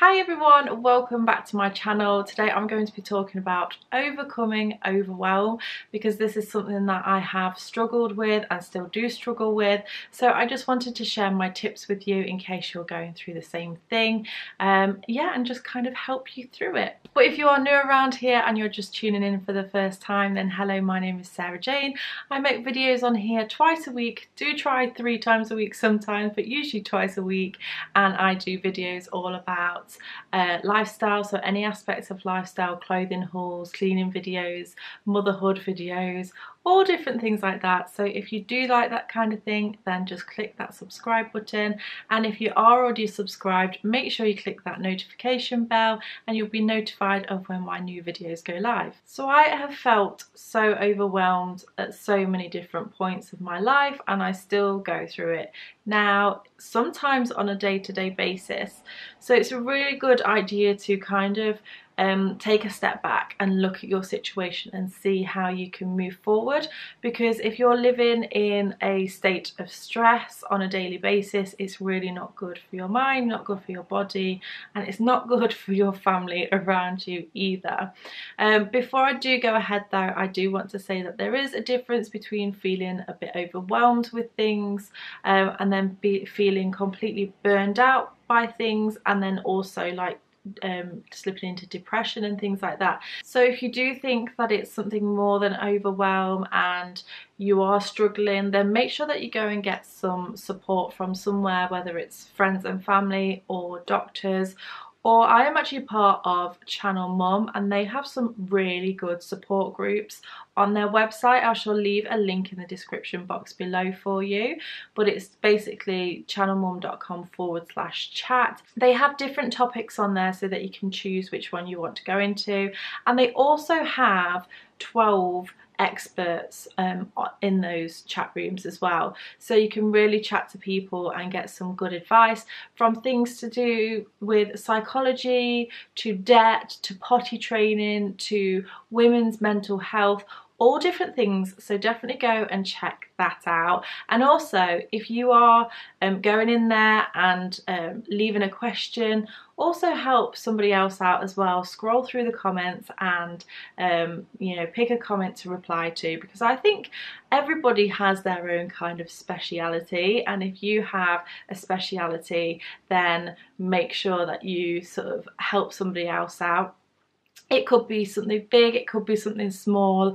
Hi everyone, welcome back to my channel. Today I'm going to be talking about overcoming overwhelm because this is something that I have struggled with and still do struggle with. So I just wanted to share my tips with you in case you're going through the same thing. And just kind of help you through it. But if you are new around here and you're just tuning in for the first time, then hello, my name is Sarah-Jayne. I make videos on here twice a week, do try 3 times a week sometimes, but usually twice a week, and I do videos all about lifestyle, so any aspects of lifestyle, clothing hauls, cleaning videos, motherhood videos, all different things like that. So if you do like that kind of thing, then just click that subscribe button, and if you are already subscribed, make sure you click that notification bell and you'll be notified of when my new videos go live. So I have felt so overwhelmed at so many different points of my life, and I still go through it now, sometimes on a day-to-day basis. So it's a really good idea to kind of take a step back and look at your situation and see how you can move forward, because if you're living in a state of stress on a daily basis, it's really not good for your mind, not good for your body, and it's not good for your family around you either. Before I do go ahead though, I do want to say that there is a difference between feeling a bit overwhelmed with things and then feeling completely burned out by things, and then also like slipping into depression and things like that. So if you do think that it's something more than overwhelm and you are struggling, then make sure that you go and get some support from somewhere, whether it's friends and family or doctors. Or I am actually part of Channel Mum, and they have some really good support groups on their website. I shall leave a link in the description box below for you, but it's basically channelmum.com/chat. They have different topics on there so that you can choose which one you want to go into, and they also have 12 experts in those chat rooms as well, so you can really chat to people and get some good advice, from things to do with psychology to debt to potty training to women's mental health, all different things. So definitely go and check that out. And also, if you are going in there and leaving a question, also help somebody else out as well. Scroll through the comments and you know, pick a comment to reply to, because I think everybody has their own kind of speciality, and if you have a speciality, then make sure that you sort of help somebody else out. It could be something big, it could be something small.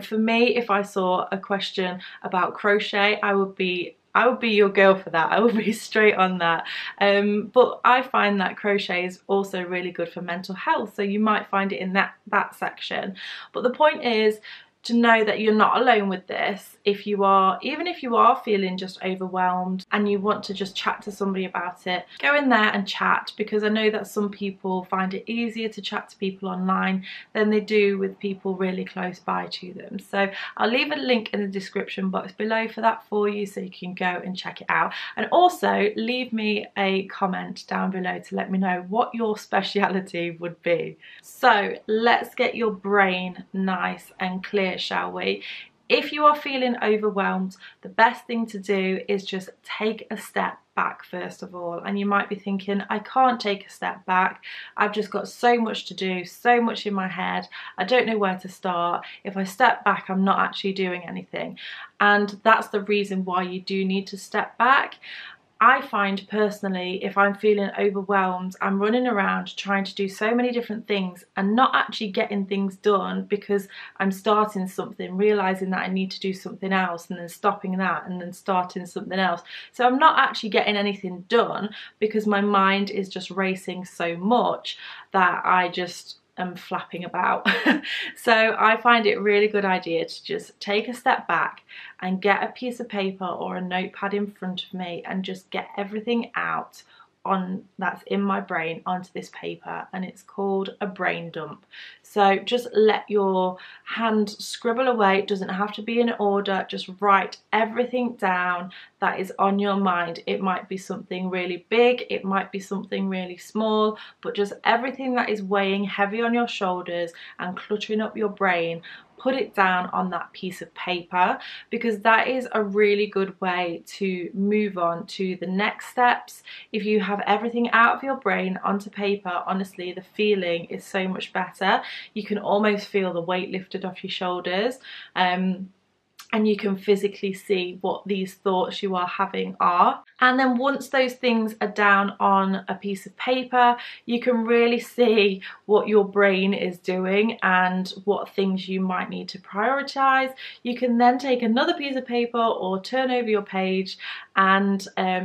For me, if I saw a question about crochet, I would be your girl for that. I would be straight on that. But I find that crochet is also really good for mental health, so you might find it in that section. But the point is to know that you're not alone with this. Even if you are feeling just overwhelmed and you want to just chat to somebody about it, go in there and chat, because I know that some people find it easier to chat to people online than they do with people really close by to them. So I'll leave a link in the description box below for that for you, so you can go and check it out. And also leave me a comment down below to let me know what your speciality would be. So let's get your brain nice and clear, shall we? If you are feeling overwhelmed, the best thing to do is just take a step back first of all. And you might be thinking, I can't take a step back, I've just got so much to do, so much in my head, I don't know where to start. If I step back, I'm not actually doing anything. And that's the reason why you do need to step back. I find personally, if I'm feeling overwhelmed, I'm running around trying to do so many different things and not actually getting things done, because I'm starting something, realising that I need to do something else, and then stopping that and then starting something else. So I'm not actually getting anything done because my mind is just racing so much that I just am flapping about. So I find it a really good idea to just take a step back and get a piece of paper or a notepad in front of me and just get everything out that's in my brain onto this paper, and it's called a brain dump. So just let your hand scribble away. It doesn't have to be in order, just write everything down that is on your mind. It might be something really big, it might be something really small, but just everything that is weighing heavy on your shoulders and cluttering up your brain, put it down on that piece of paper, because that is a really good way to move on to the next steps. If you have everything out of your brain onto paper, honestly, the feeling is so much better. You can almost feel the weight lifted off your shoulders. And you can physically see what these thoughts you are having are. And then once those things are down on a piece of paper, you can really see what your brain is doing and what things you might need to prioritize. You can then take another piece of paper or turn over your page and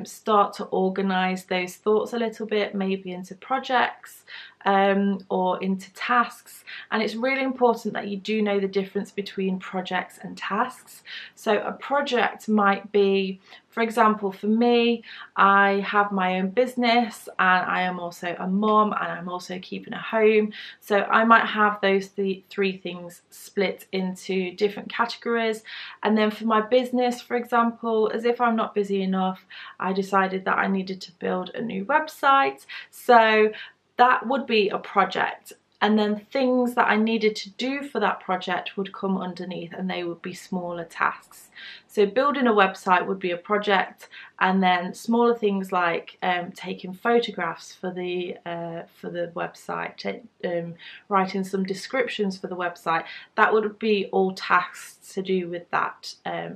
start to organize those thoughts a little bit, maybe into projects or into tasks. And it's really important that you do know the difference between projects and tasks. So a project might be, for example, for me, I have my own business and I am also a mum and I'm also keeping a home. So I might have those three things split into different categories. And then for my business, for example, as if I'm not busy enough, I decided that I needed to build a new website. So that would be a project. And then things that I needed to do for that project would come underneath, and they would be smaller tasks. So building a website would be a project, and then smaller things like taking photographs for the website, writing some descriptions for the website, that would be all tasks to do with that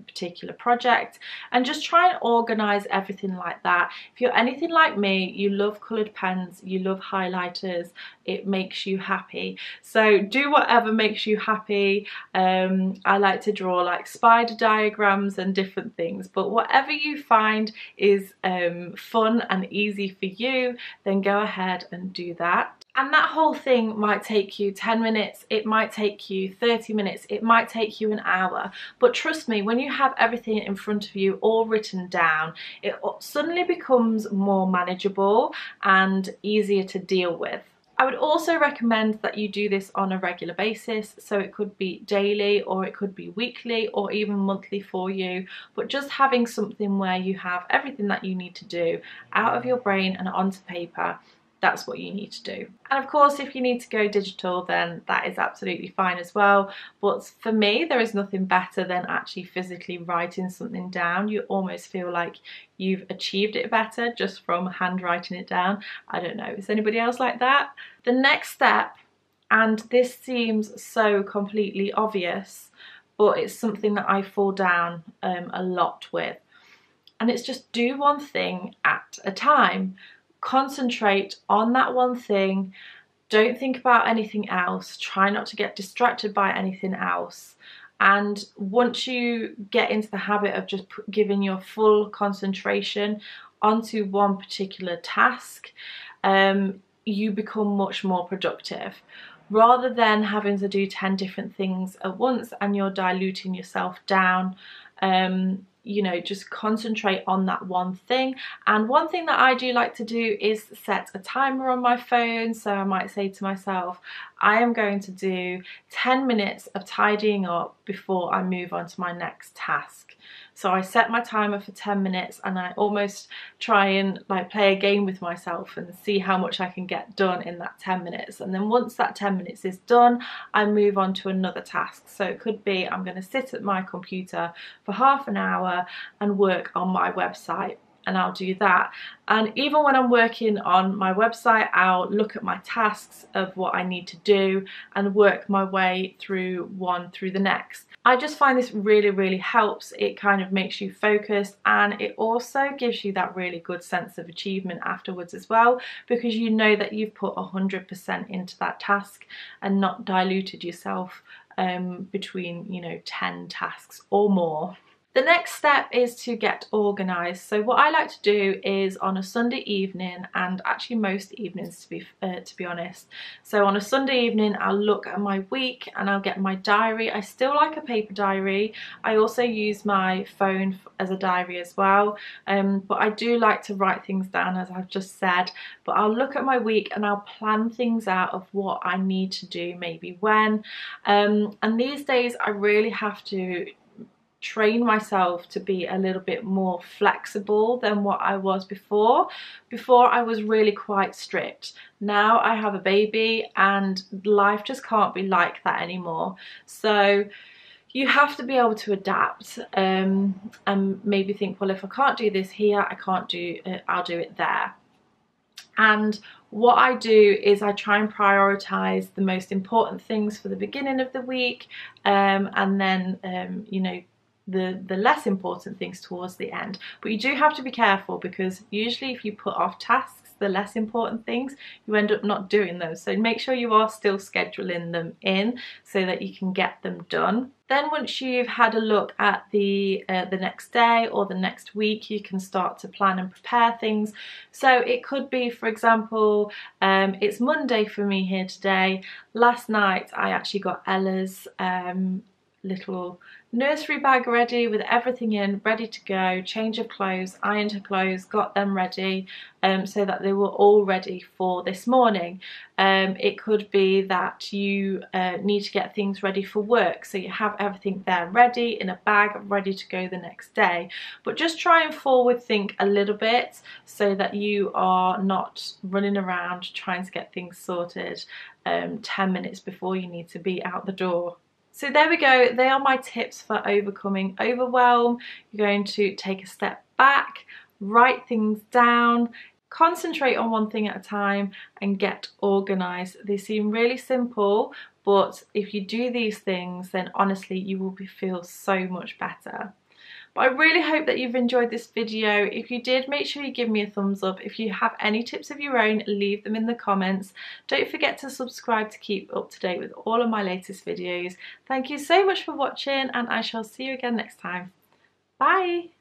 particular project. And just try and organise everything like that. If you're anything like me, you love coloured pens, you love highlighters, it makes you happy. So do whatever makes you happy. I like to draw like spider diagrams and different things, but whatever you find is fun and easy for you, then go ahead and do that. And that whole thing might take you 10 minutes, it might take you 30 minutes, it might take you an hour. But trust me, when you have everything in front of you all written down, it suddenly becomes more manageable and easier to deal with. I would also recommend that you do this on a regular basis, so it could be daily or it could be weekly or even monthly for you, but just having something where you have everything that you need to do out of your brain and onto paper, that's what you need to do. And of course, if you need to go digital, then that is absolutely fine as well. But for me, there is nothing better than actually physically writing something down. You almost feel like you've achieved it better just from handwriting it down. I don't know, is anybody else like that? The next step, and this seems so completely obvious, but it's something that I fall down a lot with, and it's just do one thing at a time. Concentrate on that one thing. Don't think about anything else. Try not to get distracted by anything else. And once you get into the habit of just giving your full concentration onto one particular task, you become much more productive. Rather than having to do 10 different things at once and you're diluting yourself down, you know, just concentrate on that one thing. And one thing that I do like to do is set a timer on my phone. So I might say to myself, I am going to do 10 minutes of tidying up before I move on to my next task. So I set my timer for 10 minutes and I almost try and like play a game with myself and see how much I can get done in that 10 minutes. And then once that 10 minutes is done, I move on to another task. So it could be I'm going to sit at my computer for half an hour and work on my website. And I'll do that. And even when I'm working on my website, I'll look at my tasks of what I need to do and work my way through one through the next. I just find this really helps. It kind of makes you focused, and it also gives you that really good sense of achievement afterwards as well, because you know that you've put 100% into that task and not diluted yourself between, you know, 10 tasks or more. The next step is to get organised. So what I like to do is on a Sunday evening, and actually most evenings to be honest. So on a Sunday evening, I'll look at my week and I'll get my diary. I still like a paper diary. I also use my phone as a diary as well. But I do like to write things down, as I've just said. But I'll look at my week and I'll plan things out of what I need to do, maybe when. And these days I really have to train myself to be a little bit more flexible than what I was before. Before I was really quite strict. Now I have a baby and life just can't be like that anymore. So you have to be able to adapt and maybe think, well, if I can't do this here, I can't do it, I'll do it there. And what I do is I try and prioritize the most important things for the beginning of the week, and then you know, the less important things towards the end. But you do have to be careful, because usually if you put off tasks, the less important things, you end up not doing those. So make sure you are still scheduling them in so that you can get them done. Then once you've had a look at the next day or the next week, you can start to plan and prepare things. So it could be, for example, it's Monday for me here today. Last night I actually got Ella's little nursery bag ready with everything in, ready to go, change of clothes, ironed her clothes, got them ready, so that they were all ready for this morning. It could be that you need to get things ready for work, so you have everything there ready in a bag, ready to go the next day. But just try and forward think a little bit so that you are not running around trying to get things sorted 10 minutes before you need to be out the door. So there we go, they are my tips for overcoming overwhelm. You're going to take a step back, write things down, concentrate on one thing at a time, and get organised. They seem really simple, but if you do these things, then honestly you will feel so much better. But I really hope that you've enjoyed this video. If you did, make sure you give me a thumbs up. If you have any tips of your own, leave them in the comments. Don't forget to subscribe to keep up to date with all of my latest videos. Thank you so much for watching, and I shall see you again next time. Bye!